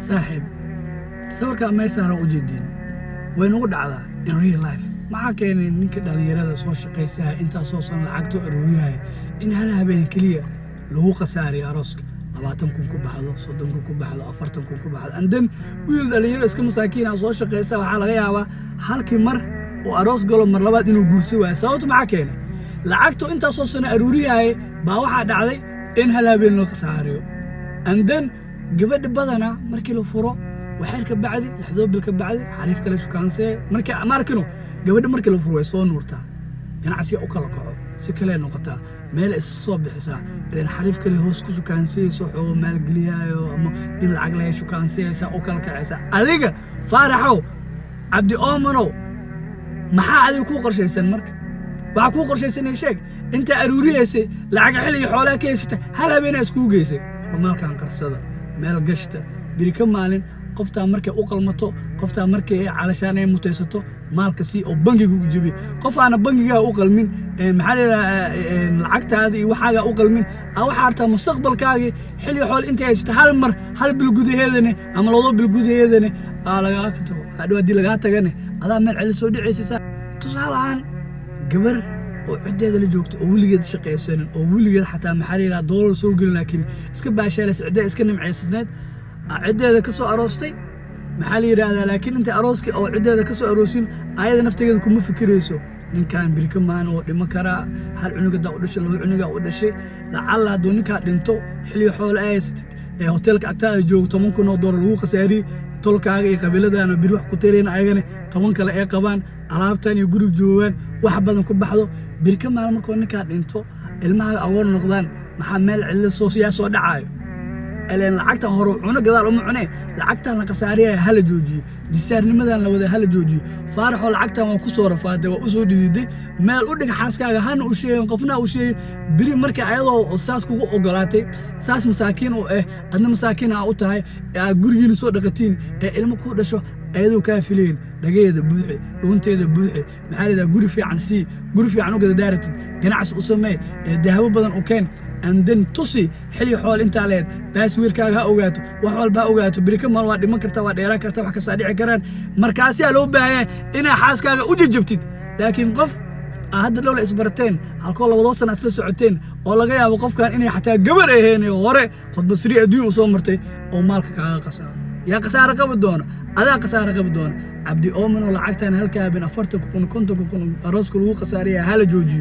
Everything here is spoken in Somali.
صاحب sawirka ma saaran u jeedin way nagu dhacdaa in real life maxaa keenay ninka dhalinyarada soo shaqeysa inta soo san lacagto aruuriyahay in hal habeen kaliya lagu qasaariyo arooska 20 kun ku baxdo 30 kun ku baxdo 40 kun ku baxdo and then wiil dhalinyaro iska masaakiin ah soo shaqeysta waxa laga yaabaa halkii mar oo aroos galo mar labaad inuu guurso waayo sababtu maxaa keenay lacagto inta soo san aruuriyahay baa waxa dhacday in hal habeen loo qasaariyo and then gabadh badana markii la furo waxay ka bacdi laxdo bil ka bacdi xariif kale shukaanse markii gabadha markii la furo way soo nuurtaa ganacsi u kala kaco si kale noqotaa meel is soo bixisa in xariif kale hoos ku shukaanseeyso xoog maal galiyayo ama in lacag la shukaanseeysa u kala kacaysa adiga faaraxow abdi oomano maxaa adiga ku qorshaysan marka waxa ku qorshaysan sheeg inta aruuriyeysay lacag xilli xoolaha ka heysata hal habeen isku geysay maalkan qarsada meel gashta biri ka maalin qofta markay u qalmato qofta markay calashaan ay mutaysato maalka si oo bangiga u jibi qof aan bangiga u qalmin maxaa lacagtaada iyo waxaaga u qalmin waxa arta mustaqbalkaaga xilli xool inta ay hal mar hal bil gudaheedana ama labo bil gudaheedana laga tago hadii laga tagane adaa meel cid soo dhicaysa tusaalaan gabar oo cideeda la joogto oo wiligeed shaqeysan oo wiligeed xataa maxariira doolar soo galin laakiin iska baasheelas cideeda iska nimceysneed cideeda ka soo aroostay maxaa la yiraahdaa laakiin inta arooski oo cideeda ka soo aroosin ayada nafteeda kuma fikirayso ninkan birka maan oo dhimo kara hal cunuga u dhashay laba cunuga u dhashay lacala doo ninka dhinto xilli xoolo aysatid ee hotelka agtaada joogto 10 kun oo doolar lagu qasaari tolkaaga iyo qabiiladaana bir wax ku tireen ayagana 10 kale ay qabaan alaabtan iyo guri joogan wax badan ku baxdo birka maan markoo ninka dhinto ilmaha awoon noqdaan maxaa meel cilla soo soo dhacayo إلين لعقتها هرو عنا قدال عنه لعقتها نقصاريها هلا جوجي جسار نمدان لو ذا هلا جوجي فارحوا لعقتها ما كسورة فاده وأسود دي ما الأردك حاسك هان وشيء قفنا وشيء بري مركع أيضا أساس كوجو أقلاتي ساس مساكين وإيه أنا مساكين عوتها جورجين صوت دقتين المكود شو أيضا كافلين لقيت بوحي وانت ذا بوحي محل ذا جوري في عن سي جوري في عنو قد دارت جناس أسمى ذهب بدن وكان and then تصي حلي حول انت عليه تسوير كاغا اوغاتو wax walba ogaato birika mar waa dhiman kartaa waa dheeraan kartaa wax ka saadici karaan markaasi loo baahay ina xaaskaaga u jajabtid laakiin qof hadda dhowl isbarteen halkoo labadoo sano isla socoteen oo laga yaabo qofkan inay xataa gabar ahayn hore qodba siri adduun soo martay oo maalka kaaga qasaaro yaa qasaaro qab doona adaa qasaaro qab doona abdi oomano lacagtan halka bin 40 kun 50 kun arooska lagu qasaariyaa hala joojiyo